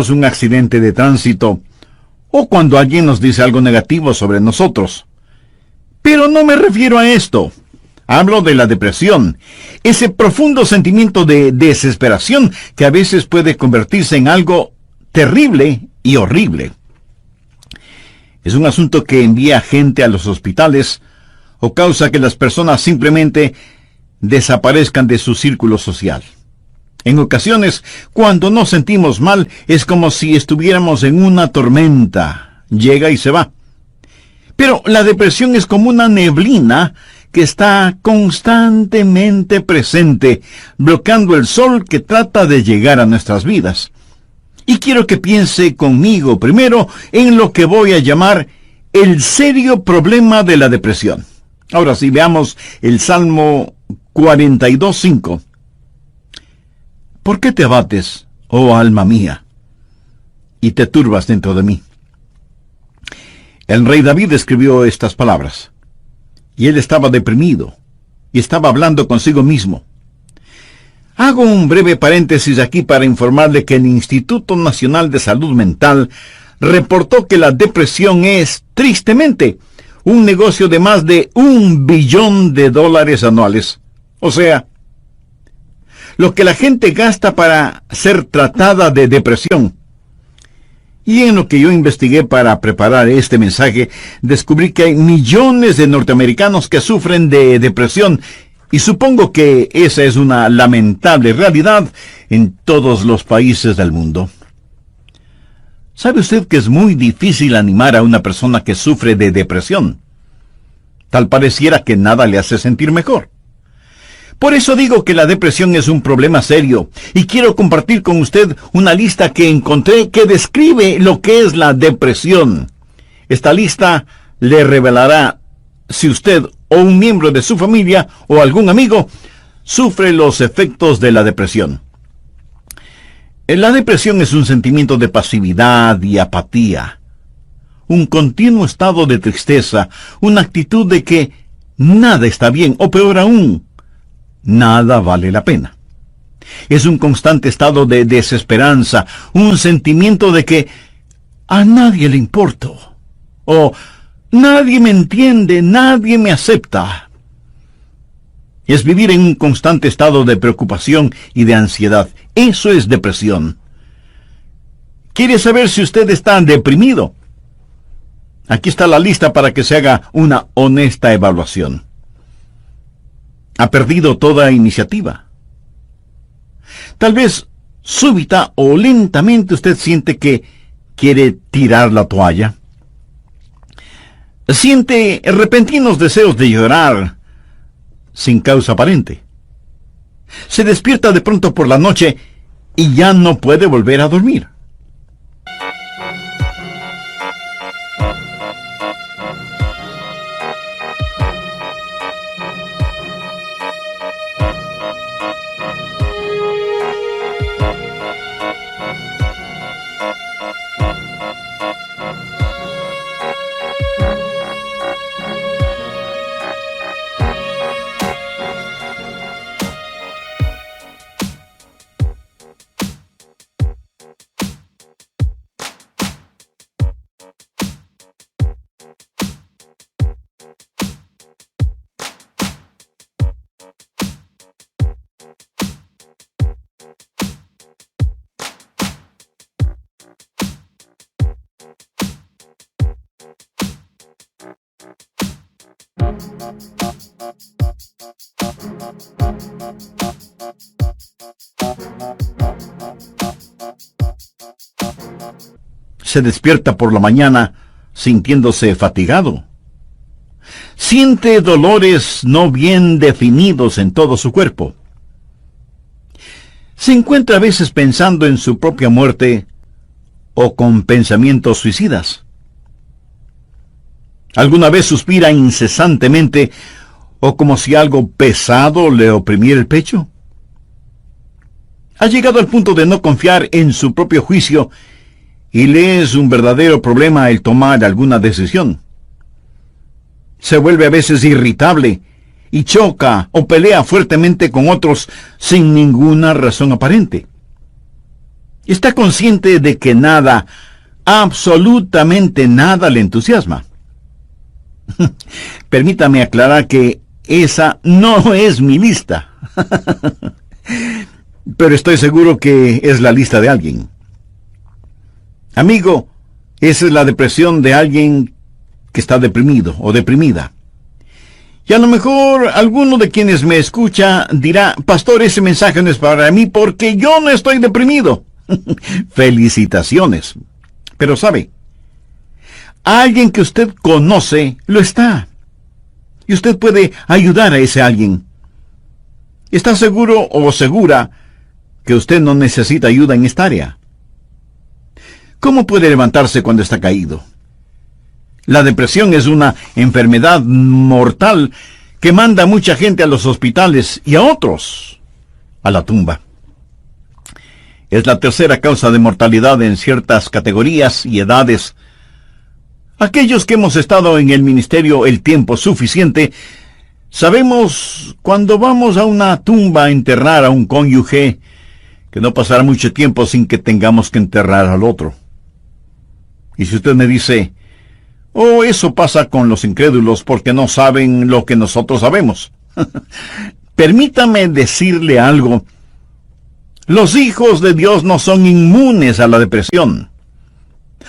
sufrimos un accidente de tránsito o cuando alguien nos dice algo negativo sobre nosotros. Pero no me refiero a esto. Hablo de la depresión, ese profundo sentimiento de desesperación que a veces puede convertirse en algo terrible y horrible. Es un asunto que envía gente a los hospitales o causa que las personas simplemente desaparezcan de su círculo social. En ocasiones, cuando nos sentimos mal, es como si estuviéramos en una tormenta. Llega y se va. Pero la depresión es como una neblina que está constantemente presente, bloqueando el sol que trata de llegar a nuestras vidas. Y quiero que piense conmigo primero en lo que voy a llamar el serio problema de la depresión. Ahora sí, veamos el Salmo 42:5. ¿Por qué te abates, oh alma mía, y te turbas dentro de mí? El rey David escribió estas palabras, y él estaba deprimido, y estaba hablando consigo mismo. Hago un breve paréntesis aquí para informarle que el Instituto Nacional de Salud Mental reportó que la depresión es, tristemente, un negocio de más de $1 billón anuales. O sea, lo que la gente gasta para ser tratada de depresión. Y en lo que yo investigué para preparar este mensaje, descubrí que hay millones de norteamericanos que sufren de depresión, y supongo que esa es una lamentable realidad en todos los países del mundo. ¿Sabe usted que es muy difícil animar a una persona que sufre de depresión? Tal pareciera que nada le hace sentir mejor. Por eso digo que la depresión es un problema serio, y quiero compartir con usted una lista que encontré que describe lo que es la depresión. Esta lista le revelará si usted o un miembro de su familia o algún amigo sufre los efectos de la depresión. La depresión es un sentimiento de pasividad y apatía, un continuo estado de tristeza, una actitud de que nada está bien, o peor aún, nada vale la pena. Es un constante estado de desesperanza, un sentimiento de que a nadie le importo, o nadie me entiende, nadie me acepta. Es vivir en un constante estado de preocupación y de ansiedad. Eso es depresión. ¿Quiere saber si usted está deprimido? Aquí está la lista para que se haga una honesta evaluación. ¿Ha perdido toda iniciativa? Tal vez súbita o lentamente usted siente que quiere tirar la toalla. Siente repentinos deseos de llorar sin causa aparente. Se despierta de pronto por la noche y ya no puede volver a dormir. Se despierta por la mañana sintiéndose fatigado. Siente dolores no bien definidos en todo su cuerpo. Se encuentra a veces pensando en su propia muerte o con pensamientos suicidas. ¿Alguna vez suspira incesantemente o como si algo pesado le oprimiera el pecho? ¿Ha llegado al punto de no confiar en su propio juicio y le es un verdadero problema el tomar alguna decisión? Se vuelve a veces irritable y choca o pelea fuertemente con otros sin ninguna razón aparente. Está consciente de que nada, absolutamente nada le entusiasma. Permítame aclarar que esa no es mi lista. Pero estoy seguro que es la lista de alguien. Amigo, esa es la depresión de alguien que está deprimido o deprimida. Y a lo mejor alguno de quienes me escucha dirá, pastor, ese mensaje no es para mí porque yo no estoy deprimido. Felicitaciones. Pero sabe, alguien que usted conoce lo está. Y usted puede ayudar a ese alguien. ¿Está seguro o segura que usted no necesita ayuda en esta área? ¿Cómo puede levantarse cuando está caído? La depresión es una enfermedad mortal que manda a mucha gente a los hospitales y a otros a la tumba. Es la tercera causa de mortalidad en ciertas categorías y edades. Aquellos que hemos estado en el ministerio el tiempo suficiente, sabemos cuando vamos a una tumba a enterrar a un cónyuge, que no pasará mucho tiempo sin que tengamos que enterrar al otro. Y si usted me dice, oh, eso pasa con los incrédulos porque no saben lo que nosotros sabemos. Permítame decirle algo. Los hijos de Dios no son inmunes a la depresión.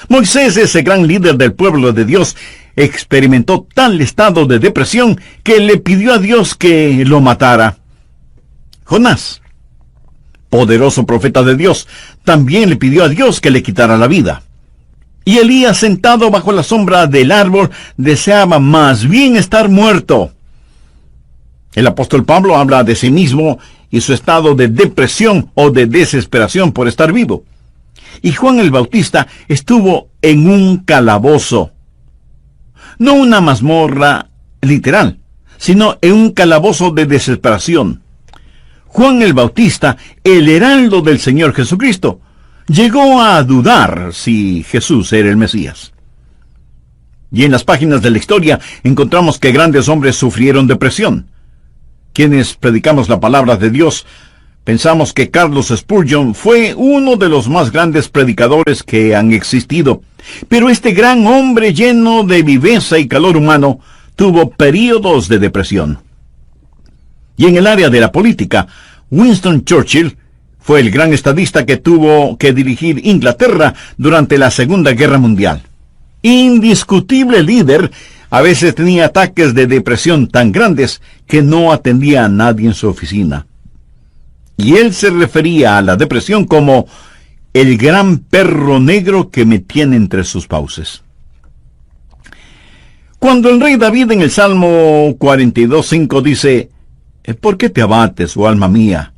Moisés, ese gran líder del pueblo de Dios, experimentó tal estado de depresión que le pidió a Dios que lo matara. Jonás, poderoso profeta de Dios, también le pidió a Dios que le quitara la vida. Y Elías, sentado bajo la sombra del árbol, deseaba más bien estar muerto. El apóstol Pablo habla de sí mismo y su estado de depresión o de desesperación por estar vivo. Y Juan el Bautista estuvo en un calabozo. No una mazmorra literal, sino en un calabozo de desesperación. Juan el Bautista, el heraldo del Señor Jesucristo, llegó a dudar si Jesús era el Mesías. Y en las páginas de la historia encontramos que grandes hombres sufrieron depresión. Quienes predicamos la palabra de Dios, pensamos que Carlos Spurgeon fue uno de los más grandes predicadores que han existido. Pero este gran hombre lleno de viveza y calor humano tuvo períodos de depresión. Y en el área de la política, Winston Churchill fue el gran estadista que tuvo que dirigir Inglaterra durante la Segunda Guerra Mundial. Indiscutible líder, a veces tenía ataques de depresión tan grandes que no atendía a nadie en su oficina. Y él se refería a la depresión como el gran perro negro que me tiene entre sus fauces. Cuando el rey David en el Salmo 42:5 dice, ¿por qué te abates, oh alma mía,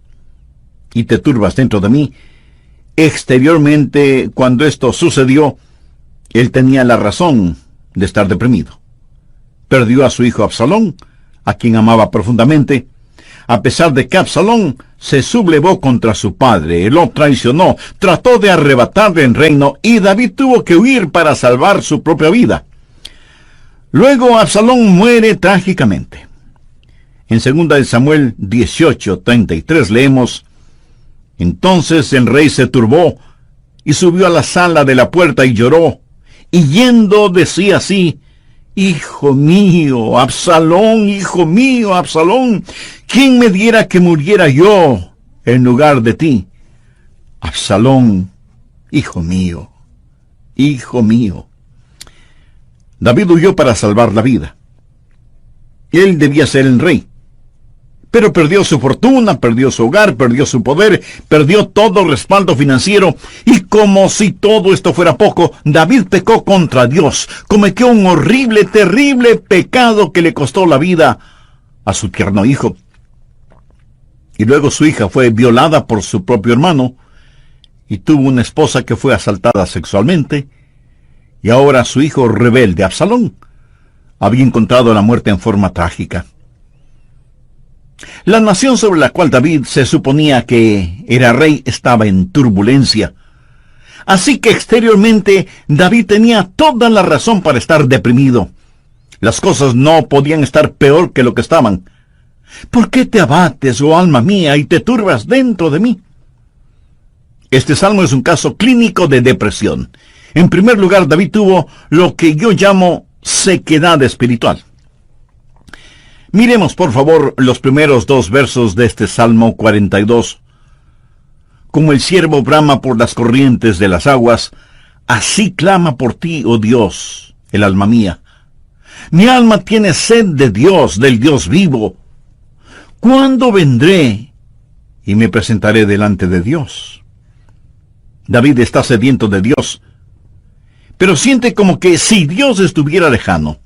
y te turbas dentro de mí? Exteriormente, cuando esto sucedió, él tenía la razón de estar deprimido. Perdió a su hijo Absalón, a quien amaba profundamente, a pesar de que Absalón se sublevó contra su padre, lo traicionó, trató de arrebatarle el reino, y David tuvo que huir para salvar su propia vida. Luego Absalón muere trágicamente. En 2 Samuel 18:33 leemos, entonces el rey se turbó, y subió a la sala de la puerta y lloró, y yendo decía así, hijo mío, Absalón, ¿quién me diera que muriera yo en lugar de ti? Absalón, hijo mío, hijo mío. David huyó para salvar la vida. Él debía ser el rey. Pero perdió su fortuna, perdió su hogar, perdió su poder, perdió todo respaldo financiero, y como si todo esto fuera poco, David pecó contra Dios, cometió un horrible, terrible pecado que le costó la vida a su tierno hijo. Y luego su hija fue violada por su propio hermano, y tuvo una esposa que fue asaltada sexualmente, y ahora su hijo rebelde, Absalón, había encontrado la muerte en forma trágica. La nación sobre la cual David se suponía que era rey estaba en turbulencia. Así que exteriormente David tenía toda la razón para estar deprimido. Las cosas no podían estar peor que lo que estaban. ¿Por qué te abates, oh alma mía, y te turbas dentro de mí? Este salmo es un caso clínico de depresión. En primer lugar, David tuvo lo que yo llamo sequedad espiritual. Miremos, por favor, los primeros 2 versos de este Salmo 42. Como el ciervo brama por las corrientes de las aguas, así clama por ti, oh Dios, el alma mía. Mi alma tiene sed de Dios, del Dios vivo. ¿Cuándo vendré y me presentaré delante de Dios? David está sediento de Dios, pero siente como que si Dios estuviera lejano.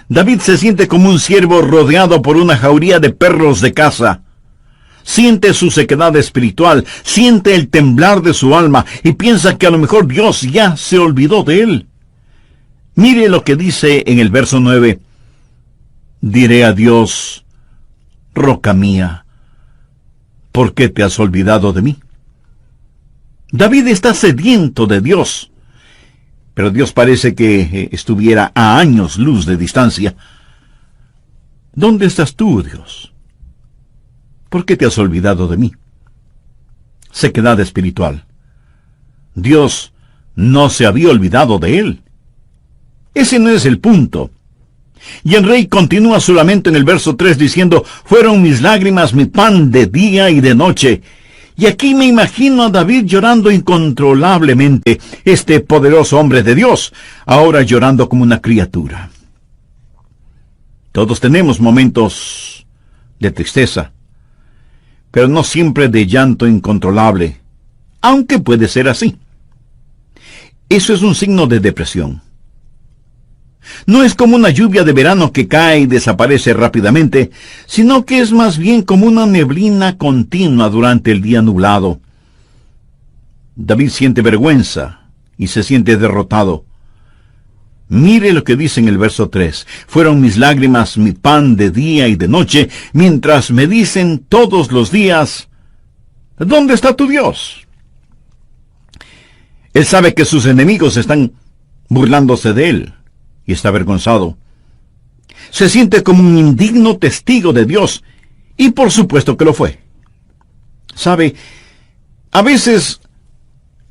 David se siente como un ciervo rodeado por una jauría de perros de caza. Siente su sequedad espiritual, siente el temblar de su alma y piensa que a lo mejor Dios ya se olvidó de él. Mire lo que dice en el verso 9. Diré a Dios, roca mía, ¿por qué te has olvidado de mí? David está sediento de Dios, pero Dios parece que estuviera a años luz de distancia. ¿Dónde estás tú, Dios? ¿Por qué te has olvidado de mí? Sequedad espiritual. Dios no se había olvidado de él. Ese no es el punto. Y el rey continúa su lamento en el verso 3 diciendo, fueron mis lágrimas mi pan de día y de noche. Y aquí me imagino a David llorando incontrolablemente, este poderoso hombre de Dios, ahora llorando como una criatura. Todos tenemos momentos de tristeza, pero no siempre de llanto incontrolable, aunque puede ser así. Eso es un signo de depresión. No es como una lluvia de verano que cae y desaparece rápidamente, sino que es más bien como una neblina continua durante el día nublado. David siente vergüenza y se siente derrotado. Mire lo que dice en el verso 3. Fueron mis lágrimas mi pan de día y de noche, mientras me dicen todos los días, ¿dónde está tu Dios? Él sabe que sus enemigos están burlándose de él y está avergonzado. Se siente como un indigno testigo de Dios, y por supuesto que lo fue. ¿Sabe? A veces,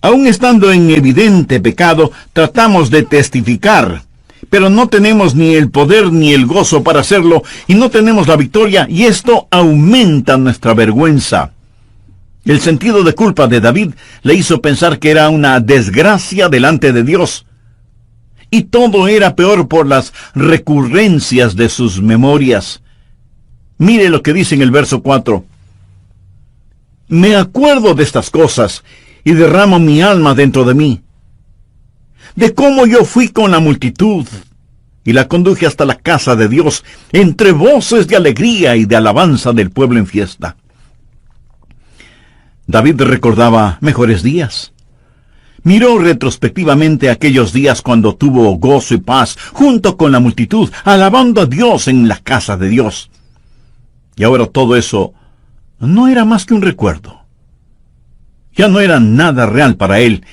aun estando en evidente pecado, tratamos de testificar, pero no tenemos ni el poder ni el gozo para hacerlo, y no tenemos la victoria, y esto aumenta nuestra vergüenza. El sentido de culpa de David le hizo pensar que era una desgracia delante de Dios, y todo era peor por las recurrencias de sus memorias. Mire lo que dice en el verso 4. Me acuerdo de estas cosas, y derramo mi alma dentro de mí, de cómo yo fui con la multitud, y la conduje hasta la casa de Dios, entre voces de alegría y de alabanza del pueblo en fiesta. David recordaba mejores días. Miró retrospectivamente aquellos días cuando tuvo gozo y paz junto con la multitud, alabando a Dios en la casa de Dios. Y ahora todo eso no era más que un recuerdo. Ya no era nada real para él,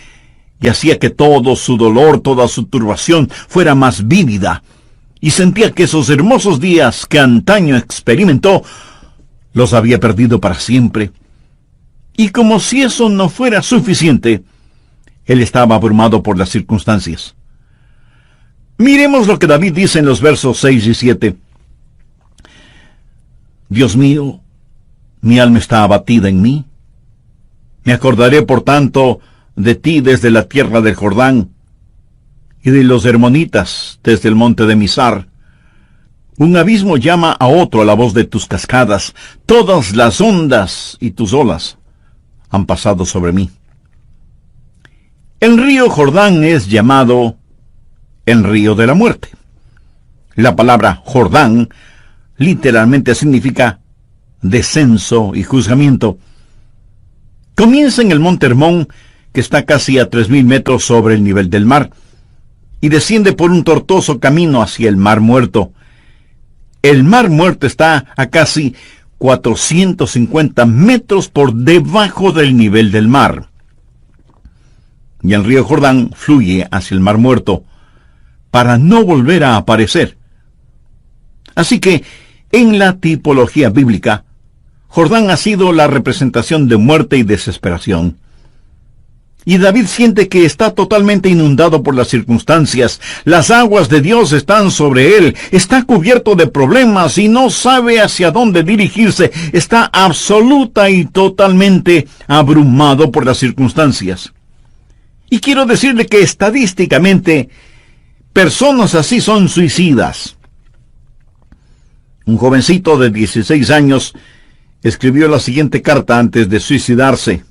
y hacía que todo su dolor, toda su turbación fuera más vívida, y sentía que esos hermosos días que antaño experimentó, los había perdido para siempre. Y como si eso no fuera suficiente, él estaba abrumado por las circunstancias. Miremos lo que David dice en los versos 6 y 7. Dios mío, mi alma está abatida en mí. Me acordaré, por tanto, de ti desde la tierra del Jordán, y de los hermonitas desde el monte de Mizar. Un abismo llama a otro a la voz de tus cascadas. Todas las ondas y tus olas han pasado sobre mí. El río Jordán es llamado el río de la muerte. La palabra Jordán literalmente significa descenso y juzgamiento. Comienza en el monte Hermón, que está casi a 3,000 metros sobre el nivel del mar, y desciende por un tortuoso camino hacia el Mar Muerto. El Mar Muerto está a casi 450 metros por debajo del nivel del mar. Y el río Jordán fluye hacia el Mar Muerto para no volver a aparecer. Así que, en la tipología bíblica, Jordán ha sido la representación de muerte y desesperación. Y David siente que está totalmente inundado por las circunstancias. Las aguas de Dios están sobre él. Está cubierto de problemas y no sabe hacia dónde dirigirse. Está absoluta y totalmente abrumado por las circunstancias. Y quiero decirle que estadísticamente, personas así son suicidas. Un jovencito de 16 años escribió la siguiente carta antes de suicidarse.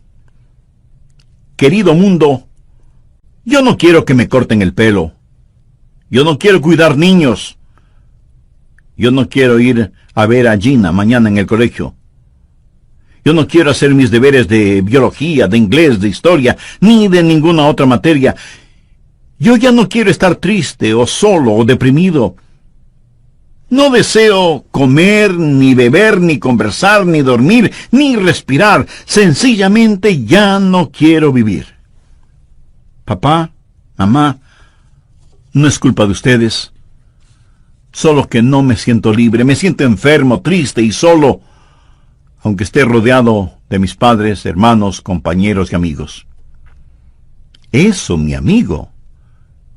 Querido mundo, yo no quiero que me corten el pelo. Yo no quiero cuidar niños. Yo no quiero ir a ver a Gina mañana en el colegio. Yo no quiero hacer mis deberes de biología, de inglés, de historia, ni de ninguna otra materia. Yo ya no quiero estar triste o solo o deprimido. No deseo comer, ni beber, ni conversar, ni dormir, ni respirar. Sencillamente ya no quiero vivir. Papá, mamá, no es culpa de ustedes. Solo que no me siento libre, me siento enfermo, triste y solo, aunque esté rodeado de mis padres, hermanos, compañeros y amigos. Eso, mi amigo,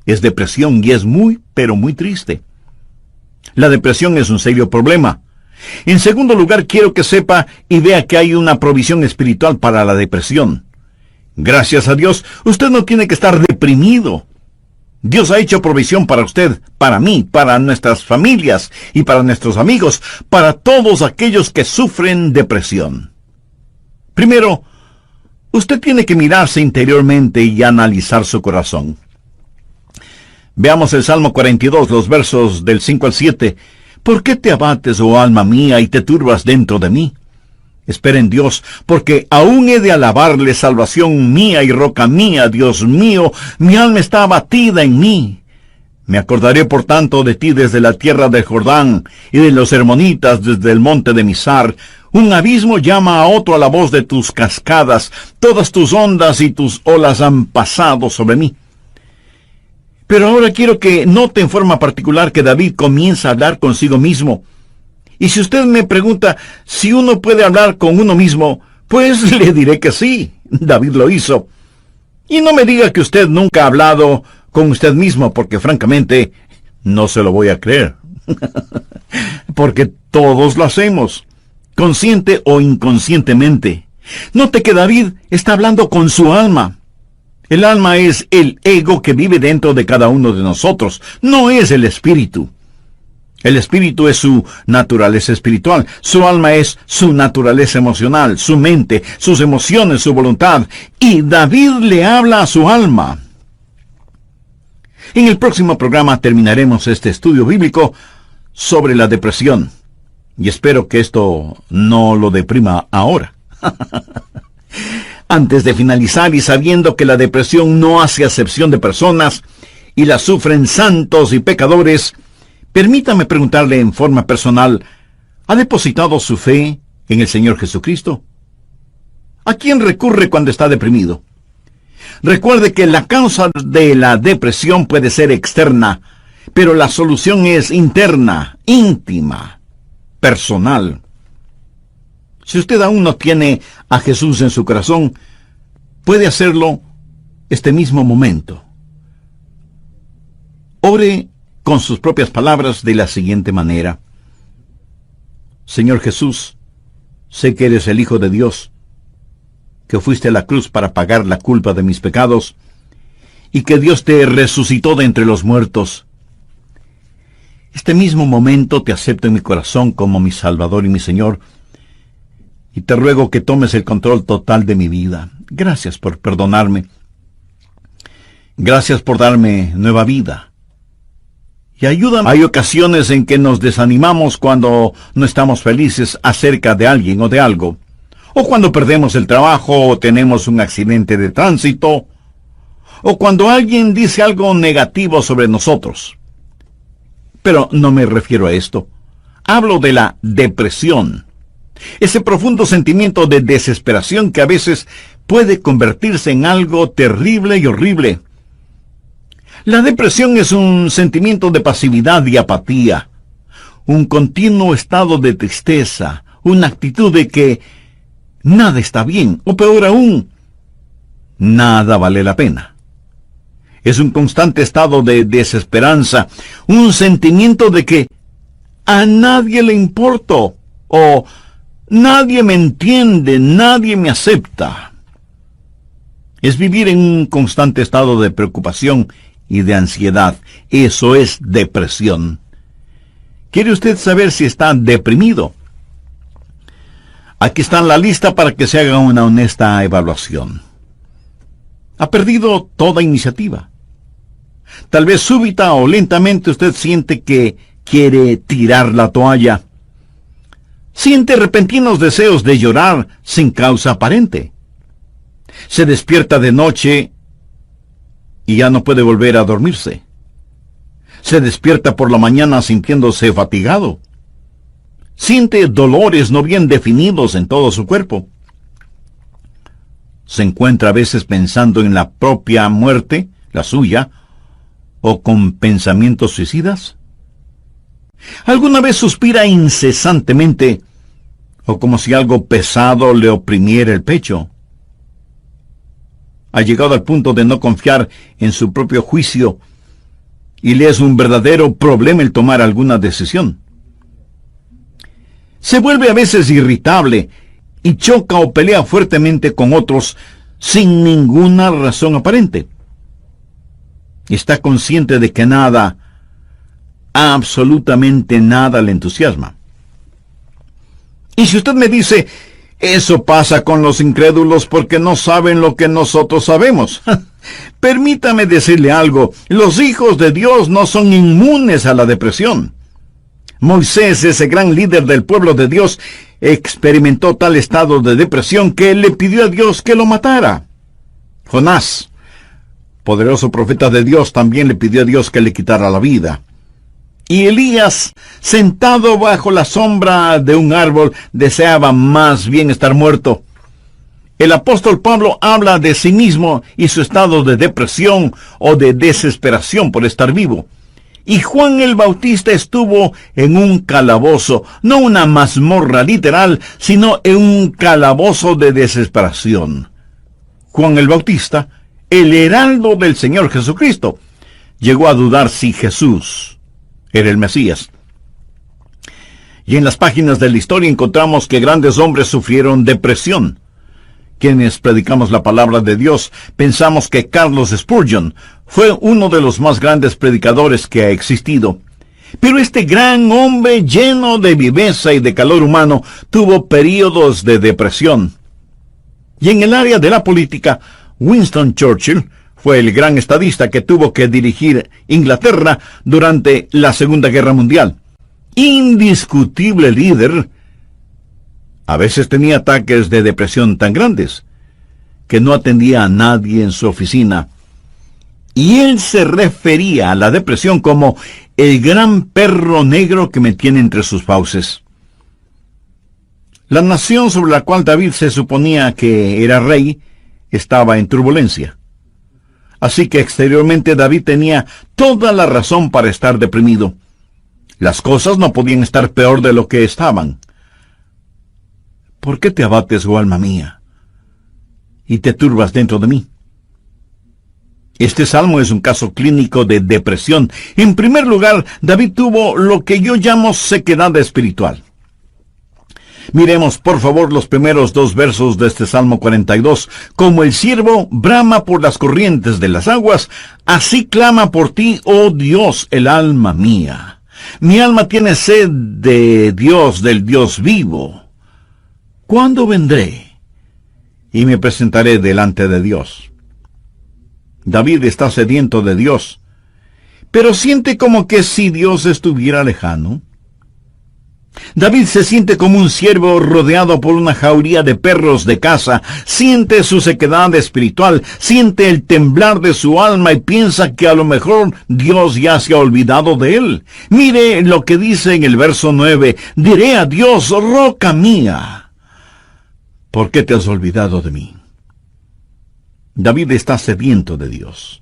es depresión y es muy, pero muy triste. La depresión es un serio problema. En segundo lugar, quiero que sepa y vea que hay una provisión espiritual para la depresión. Gracias a Dios, usted no tiene que estar deprimido. Dios ha hecho provisión para usted, para mí, para nuestras familias y para nuestros amigos, para todos aquellos que sufren depresión. Primero, usted tiene que mirarse interiormente y analizar su corazón. Veamos el Salmo 42, los versos del 5 al 7. ¿Por qué te abates, oh alma mía, y te turbas dentro de mí? Espera en Dios, porque aún he de alabarle, salvación mía y roca mía, Dios mío, mi alma está abatida en mí. Me acordaré por tanto de ti desde la tierra del Jordán, y de los hermonitas desde el monte de Mizar. Un abismo llama a otro a la voz de tus cascadas, todas tus ondas y tus olas han pasado sobre mí. Pero ahora quiero que note en forma particular que David comienza a hablar consigo mismo. Y si usted me pregunta si uno puede hablar con uno mismo, pues le diré que sí, David lo hizo. Y no me diga que usted nunca ha hablado con usted mismo, porque francamente no se lo voy a creer. Porque todos lo hacemos, consciente o inconscientemente. Note que David está hablando con su alma. El alma es el ego que vive dentro de cada uno de nosotros, no es el espíritu. El espíritu es su naturaleza espiritual, su alma es su naturaleza emocional, su mente, sus emociones, su voluntad, y David le habla a su alma. En el próximo programa terminaremos este estudio bíblico sobre la depresión, y espero que esto no lo deprima ahora. Antes de finalizar y sabiendo que la depresión no hace acepción de personas y la sufren santos y pecadores, permítame preguntarle en forma personal, ¿ha depositado su fe en el Señor Jesucristo? ¿A quién recurre cuando está deprimido? Recuerde que la causa de la depresión puede ser externa, pero la solución es interna, íntima, personal. Si usted aún no tiene a Jesús en su corazón, puede hacerlo este mismo momento. Ore con sus propias palabras de la siguiente manera. Señor Jesús, sé que eres el Hijo de Dios, que fuiste a la cruz para pagar la culpa de mis pecados, y que Dios te resucitó de entre los muertos. Este mismo momento te acepto en mi corazón como mi Salvador y mi Señor, y te ruego que tomes el control total de mi vida. Gracias por perdonarme. Gracias por darme nueva vida. Y ayúdame. Hay ocasiones en que nos desanimamos cuando no estamos felices acerca de alguien o de algo. O cuando perdemos el trabajo o tenemos un accidente de tránsito. O cuando alguien dice algo negativo sobre nosotros. Pero no me refiero a esto. Hablo de la depresión. Ese profundo sentimiento de desesperación que a veces puede convertirse en algo terrible y horrible. La depresión es un sentimiento de pasividad y apatía, un continuo estado de tristeza, una actitud de que nada está bien, o peor aún, nada vale la pena. Es un constante estado de desesperanza, un sentimiento de que a nadie le importo, o nadie me entiende, nadie me acepta. Es vivir en un constante estado de preocupación y de ansiedad. Eso es depresión. ¿Quiere usted saber si está deprimido? Aquí está la lista para que se haga una honesta evaluación. Ha perdido toda iniciativa. Tal vez súbita o lentamente usted siente que quiere tirar la toalla. Siente repentinos deseos de llorar sin causa aparente. Se despierta de noche y ya no puede volver a dormirse. Se despierta por la mañana sintiéndose fatigado. Siente dolores no bien definidos en todo su cuerpo. Se encuentra a veces pensando en la propia muerte, la suya, o con pensamientos suicidas. ¿Alguna vez suspira incesantemente, o como si algo pesado le oprimiera el pecho? Ha llegado al punto de no confiar en su propio juicio, y le es un verdadero problema el tomar alguna decisión. Se vuelve a veces irritable y choca o pelea fuertemente con otros sin ninguna razón aparente. Está consciente de que nada, absolutamente nada le entusiasma. Y si usted me dice, eso pasa con los incrédulos porque no saben lo que nosotros sabemos. Permítame decirle algo, los hijos de Dios no son inmunes a la depresión. Moisés, ese gran líder del pueblo de Dios, experimentó tal estado de depresión que él le pidió a Dios que lo matara. Jonás, poderoso profeta de Dios, también le pidió a Dios que le quitara la vida. Y Elías, sentado bajo la sombra de un árbol, deseaba más bien estar muerto. El apóstol Pablo habla de sí mismo y su estado de depresión o de desesperación por estar vivo. Y Juan el Bautista estuvo en un calabozo, no una mazmorra literal, sino en un calabozo de desesperación. Juan el Bautista, el heraldo del Señor Jesucristo, llegó a dudar si Jesús era el Mesías. Y en las páginas de la historia encontramos que grandes hombres sufrieron depresión. Quienes predicamos la palabra de Dios pensamos que Carlos Spurgeon fue uno de los más grandes predicadores que ha existido. Pero este gran hombre lleno de viveza y de calor humano tuvo períodos de depresión. Y en el área de la política, Winston Churchill fue el gran estadista que tuvo que dirigir Inglaterra durante la Segunda Guerra Mundial. Indiscutible líder. A veces tenía ataques de depresión tan grandes que no atendía a nadie en su oficina. Y él se refería a la depresión como el gran perro negro que me tiene entre sus fauces. La nación sobre la cual David se suponía que era rey estaba en turbulencia. Así que exteriormente David tenía toda la razón para estar deprimido. Las cosas no podían estar peor de lo que estaban. ¿Por qué te abates, oh alma mía, y te turbas dentro de mí? Este salmo es un caso clínico de depresión. En primer lugar, David tuvo lo que yo llamo sequedad espiritual. Miremos, por favor, los primeros 2 versos de este Salmo 42. Como el ciervo brama por las corrientes de las aguas, así clama por ti, oh Dios, el alma mía. Mi alma tiene sed de Dios, del Dios vivo. ¿Cuándo vendré y me presentaré delante de Dios? David está sediento de Dios, pero siente como que si Dios estuviera lejano. David se siente como un ciervo rodeado por una jauría de perros de caza, siente su sequedad espiritual, siente el temblar de su alma y piensa que a lo mejor Dios ya se ha olvidado de él. Mire lo que dice en el verso 9, diré a Dios, roca mía, ¿por qué te has olvidado de mí? David está sediento de Dios.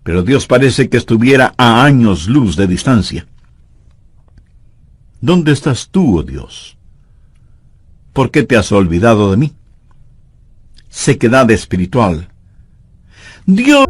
Pero Dios parece que estuviera a años luz de distancia. ¿Dónde estás tú, oh Dios? ¿Por qué te has olvidado de mí? sequedad espiritual. Dios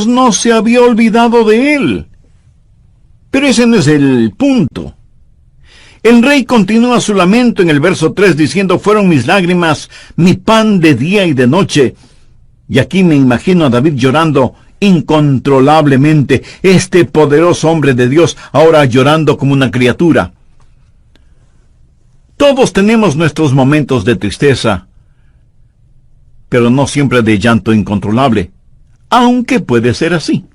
no se había olvidado de él. Pero ese no es el punto. El rey continúa su lamento en el verso 3 diciendo: fueron mis lágrimas mi pan de día y de noche. Y aquí me imagino a David llorando incontrolablemente, este poderoso hombre de Dios ahora llorando como una criatura. Todos tenemos nuestros momentos de tristeza, pero no siempre de llanto incontrolable, aunque puede ser así.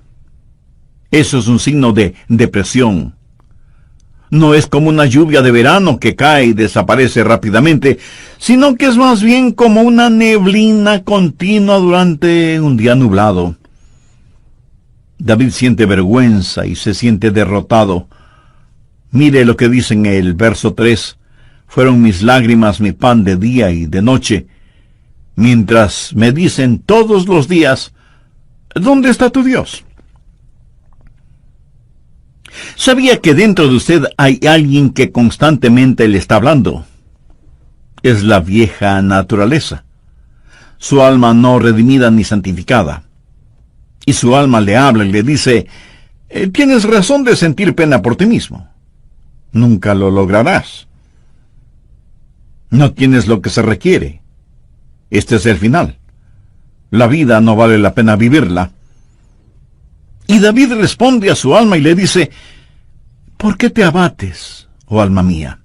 Eso es un signo de depresión. No es como una lluvia de verano que cae y desaparece rápidamente, sino que es más bien como una neblina continua durante un día nublado. David siente vergüenza y se siente derrotado. Mire lo que dice en el verso 3. Fueron mis lágrimas mi pan de día y de noche, mientras me dicen todos los días: ¿dónde está tu Dios? ¿Sabía que dentro de usted hay alguien que constantemente le está hablando? Es la vieja naturaleza, su alma no redimida ni santificada. Y su alma le habla y le dice: tienes razón de sentir pena por ti mismo. Nunca lo lograrás. No tienes lo que se requiere. Este es el final. La vida no vale la pena vivirla. Y David responde a su alma y le dice: ¿por qué te abates, oh alma mía?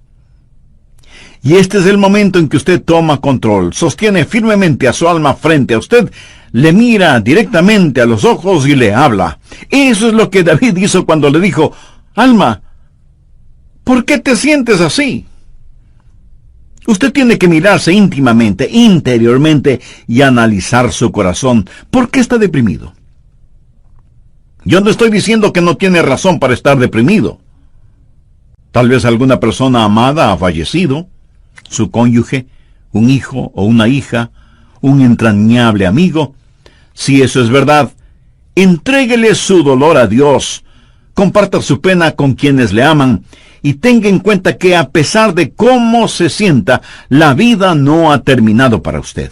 Y este es el momento en que usted toma control, sostiene firmemente a su alma frente a usted, le mira directamente a los ojos y le habla. Eso es lo que David hizo cuando le dijo: alma, ¿por qué te sientes así? Usted tiene que mirarse íntimamente, interiormente, y analizar su corazón. ¿Por qué está deprimido? Yo no estoy diciendo que no tiene razón para estar deprimido. Tal vez alguna persona amada ha fallecido, su cónyuge, un hijo o una hija, un entrañable amigo. Si eso es verdad, entréguele su dolor a Dios, comparta su pena con quienes le aman, y tenga en cuenta que a pesar de cómo se sienta, la vida no ha terminado para usted.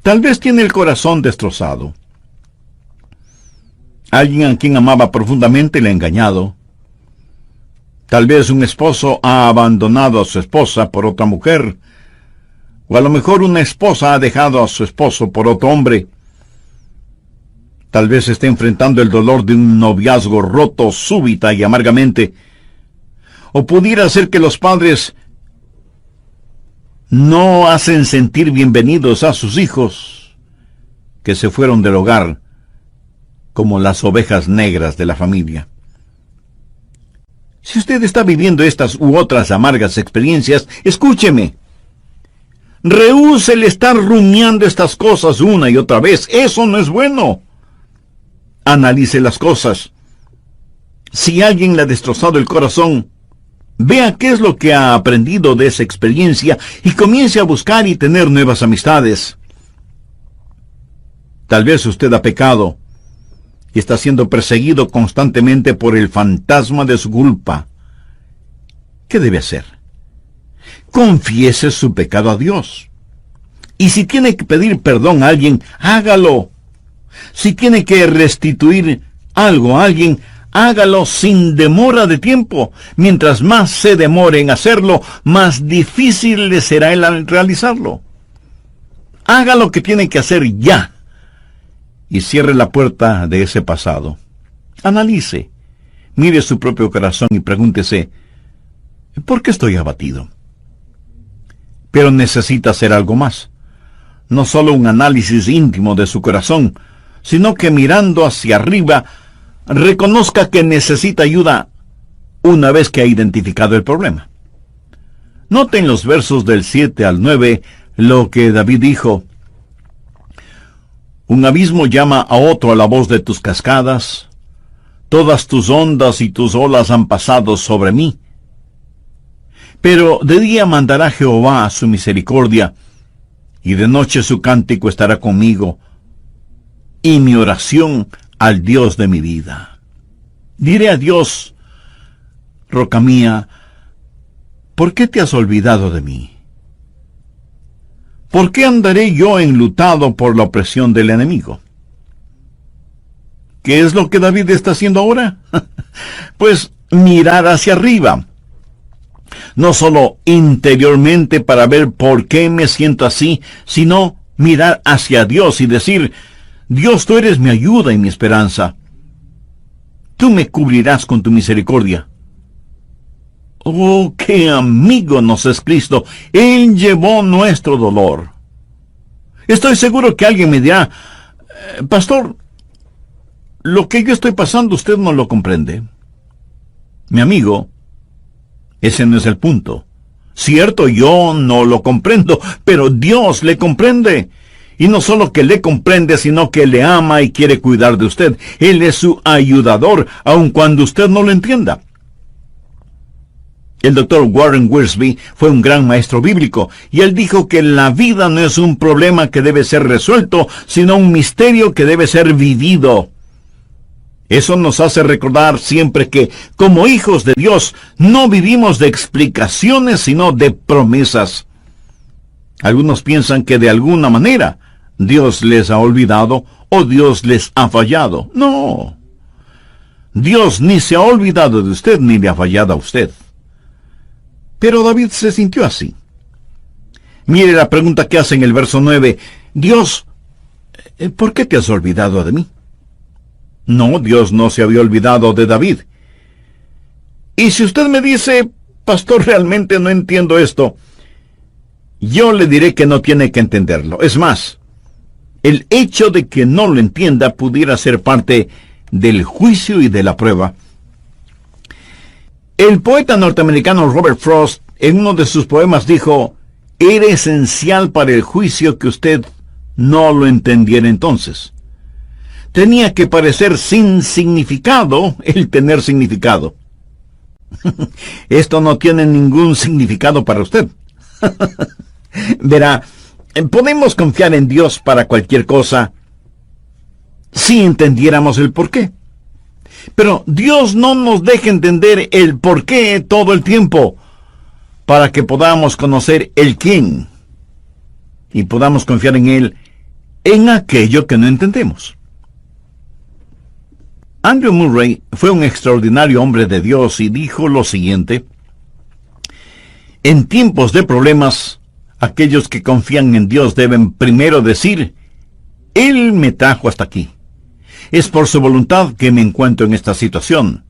Tal vez tiene el corazón destrozado. Alguien a quien amaba profundamente le ha engañado. Tal vez un esposo ha abandonado a su esposa por otra mujer, o a lo mejor una esposa ha dejado a su esposo por otro hombre. Tal vez esté enfrentando el dolor de un noviazgo roto súbita y amargamente. O pudiera ser que los padres no hacen sentir bienvenidos a sus hijos, que se fueron del hogar como las ovejas negras de la familia. Si usted está viviendo estas u otras amargas experiencias, escúcheme. Rehúse el estar rumiando estas cosas una y otra vez. Eso no es bueno. Analice las cosas. Si alguien le ha destrozado el corazón, vea qué es lo que ha aprendido de esa experiencia y comience a buscar y tener nuevas amistades. Tal vez usted ha pecado y está siendo perseguido constantemente por el fantasma de su culpa. ¿Qué debe hacer? Confiese su pecado a Dios. Y si tiene que pedir perdón a alguien, hágalo. Si tiene que restituir algo a alguien, hágalo sin demora de tiempo. Mientras más se demore en hacerlo, más difícil le será el realizarlo. Haga lo que tiene que hacer ya. Y cierre la puerta de ese pasado. Analice, mire su propio corazón y pregúntese, ¿por qué estoy abatido? Pero necesita hacer algo más. No solo un análisis íntimo de su corazón, sino que mirando hacia arriba, reconozca que necesita ayuda una vez que ha identificado el problema. Noten los versos del 7 al 9 lo que David dijo. Un abismo llama a otro a la voz de tus cascadas. Todas tus ondas y tus olas han pasado sobre mí. Pero de día mandará Jehová su misericordia, y de noche su cántico estará conmigo, y mi oración al Dios de mi vida. Diré a Dios, roca mía, ¿por qué te has olvidado de mí? ¿Por qué andaré yo enlutado por la opresión del enemigo? ¿Qué es lo que David está haciendo ahora? Pues mirar hacia arriba. No solo interiormente para ver por qué me siento así, sino mirar hacia Dios y decir, Dios, tú eres mi ayuda y mi esperanza. Tú me cubrirás con tu misericordia. Oh, qué amigo nos es Cristo. Él llevó nuestro dolor. Estoy seguro que alguien me dirá, pastor, lo que yo estoy pasando usted no lo comprende. Mi amigo, ese no es el punto. Cierto, yo no lo comprendo, pero Dios le comprende. Y no solo que le comprende, sino que le ama y quiere cuidar de usted. Él es su ayudador, aun cuando usted no lo entienda. El doctor Warren Wiersbe fue un gran maestro bíblico, y él dijo que la vida no es un problema que debe ser resuelto, sino un misterio que debe ser vivido. Eso nos hace recordar siempre que, como hijos de Dios, no vivimos de explicaciones, sino de promesas. Algunos piensan que de alguna manera Dios les ha olvidado o Dios les ha fallado. No. Dios ni se ha olvidado de usted ni le ha fallado a usted. Pero David se sintió así. Mire la pregunta que hace en el verso 9. Dios, ¿por qué te has olvidado de mí? No, Dios no se había olvidado de David. Y si usted me dice, pastor, realmente no entiendo esto, yo le diré que no tiene que entenderlo. Es más, el hecho de que no lo entienda pudiera ser parte del juicio y de la prueba. El poeta norteamericano Robert Frost, en uno de sus poemas, dijo, era esencial para el juicio que usted no lo entendiera entonces. Tenía que parecer sin significado el tener significado. Esto no tiene ningún significado para usted. Verá, podemos confiar en Dios para cualquier cosa si entendiéramos el porqué. Pero Dios no nos deja entender el porqué todo el tiempo, para que podamos conocer el quién y podamos confiar en Él en aquello que no entendemos. Andrew Murray fue un extraordinario hombre de Dios y dijo lo siguiente: en tiempos de problemas, aquellos que confían en Dios deben primero decir, Él me trajo hasta aquí. Es por su voluntad que me encuentro en esta situación.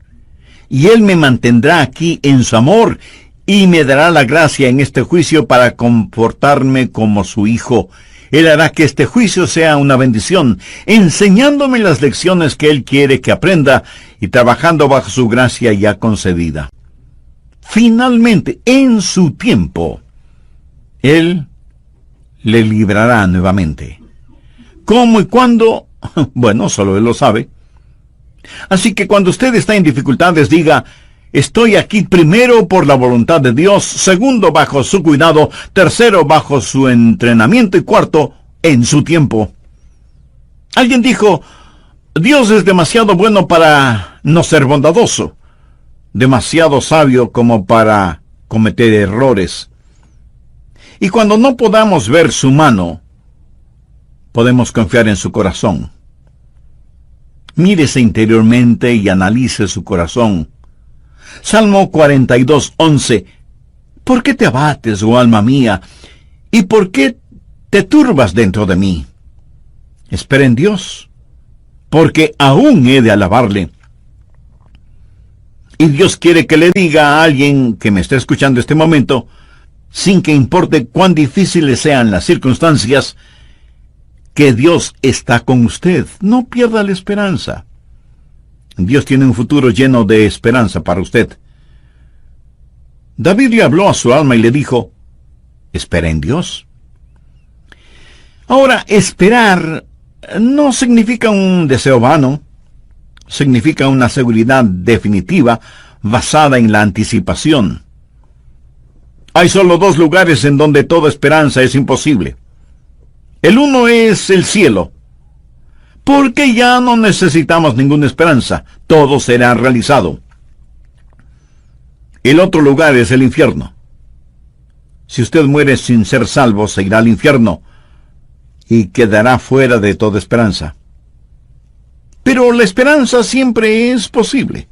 Y Él me mantendrá aquí en su amor y me dará la gracia en este juicio para comportarme como su hijo. Él hará que este juicio sea una bendición, enseñándome las lecciones que Él quiere que aprenda y trabajando bajo su gracia ya concedida. Finalmente, en su tiempo, Él le librará nuevamente. ¿Cómo y cuándo? Bueno, solo Él lo sabe. Así que cuando usted está en dificultades, diga, estoy aquí primero por la voluntad de Dios, segundo bajo su cuidado, tercero bajo su entrenamiento y cuarto en su tiempo. Alguien dijo, Dios es demasiado bueno para no ser bondadoso, demasiado sabio como para cometer errores. Y cuando no podamos ver su mano, podemos confiar en su corazón. Mírese interiormente y analice su corazón. Salmo 42:11. ¿Por qué te abates, oh alma mía? ¿Y por qué te turbas dentro de mí? Espera en Dios, porque aún he de alabarle. Y Dios quiere que le diga a alguien que me esté escuchando este momento, sin que importe cuán difíciles sean las circunstancias, que Dios está con usted. No pierda la esperanza. Dios tiene un futuro lleno de esperanza para usted. David le habló a su alma y le dijo, espera en Dios. Ahora, esperar no significa un deseo vano, significa una seguridad definitiva basada en la anticipación. Hay solo dos lugares en donde toda esperanza es imposible. El uno es el cielo, porque ya no necesitamos ninguna esperanza, todo será realizado. El otro lugar es el infierno. Si usted muere sin ser salvo, se irá al infierno y quedará fuera de toda esperanza. Pero la esperanza siempre es posible.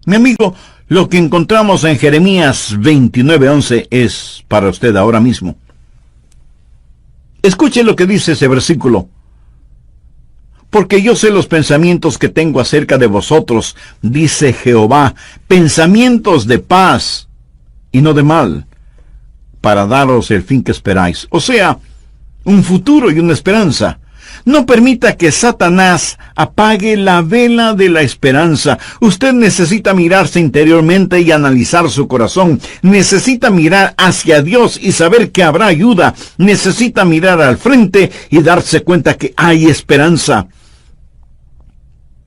Mi amigo, lo que encontramos en Jeremías 29:11 es para usted ahora mismo. Escuche lo que dice ese versículo. Porque yo sé los pensamientos que tengo acerca de vosotros, dice Jehová, pensamientos de paz y no de mal, para daros el fin que esperáis. O sea, un futuro y una esperanza. No permita que Satanás apague la vela de la esperanza. Usted necesita mirarse interiormente y analizar su corazón. Necesita mirar hacia Dios y saber que habrá ayuda. Necesita mirar al frente y darse cuenta que hay esperanza.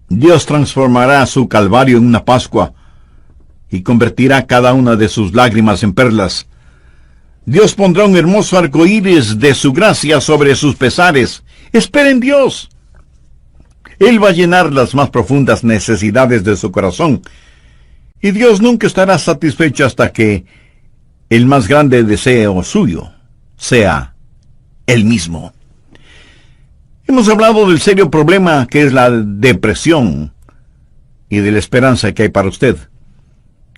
Dios transformará su calvario en una Pascua y convertirá cada una de sus lágrimas en perlas. Dios pondrá un hermoso arco iris de su gracia sobre sus pesares. Espera en Dios. Él va a llenar las más profundas necesidades de su corazón. Y Dios nunca estará satisfecho hasta que el más grande deseo suyo sea Él mismo. Hemos hablado del serio problema que es la depresión y de la esperanza que hay para usted.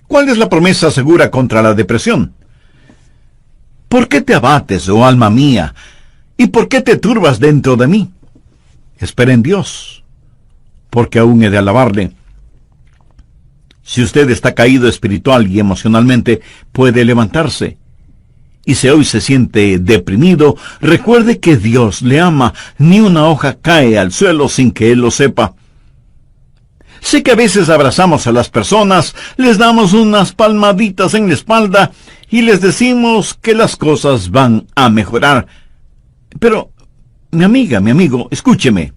¿Cuál es la promesa segura contra la depresión? ¿Por qué te abates, oh alma mía? ¿Y por qué te turbas dentro de mí? Espera en Dios, porque aún he de alabarle. Si usted está caído espiritual y emocionalmente, puede levantarse. Y si hoy se siente deprimido, recuerde que Dios le ama. Ni una hoja cae al suelo sin que Él lo sepa. Sé que a veces abrazamos a las personas, les damos unas palmaditas en la espalda y les decimos que las cosas van a mejorar. Pero, mi amiga, mi amigo, escúcheme.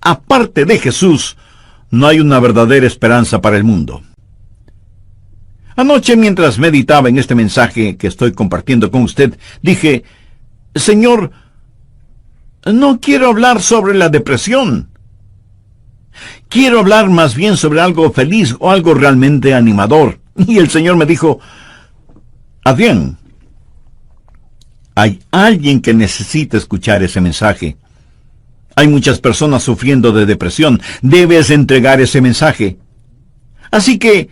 Aparte de Jesús, no hay una verdadera esperanza para el mundo. Anoche, mientras meditaba en este mensaje que estoy compartiendo con usted, dije, Señor, no quiero hablar sobre la depresión. Quiero hablar más bien sobre algo feliz o algo realmente animador. Y el Señor me dijo, Adrián, hay alguien que necesita escuchar ese mensaje. Hay muchas personas sufriendo de depresión. Debes entregar ese mensaje. Así que,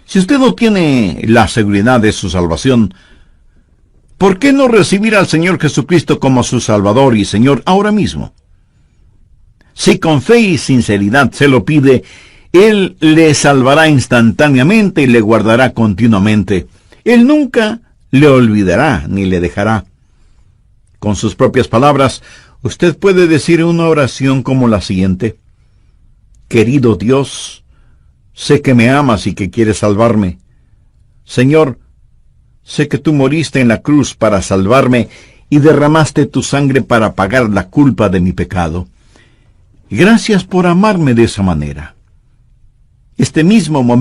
si usted no tiene la seguridad de su salvación, ¿por qué no recibir al Señor Jesucristo como su Salvador y Señor ahora mismo? Si con fe y sinceridad se lo pide, Él le salvará instantáneamente y le guardará continuamente. Él nunca le olvidará ni le dejará. Con sus propias palabras, usted puede decir una oración como la siguiente. Querido Dios, sé que me amas y que quieres salvarme. Señor, sé que tú moriste en la cruz para salvarme y derramaste tu sangre para pagar la culpa de mi pecado. Gracias por amarme de esa manera. Este mismo momento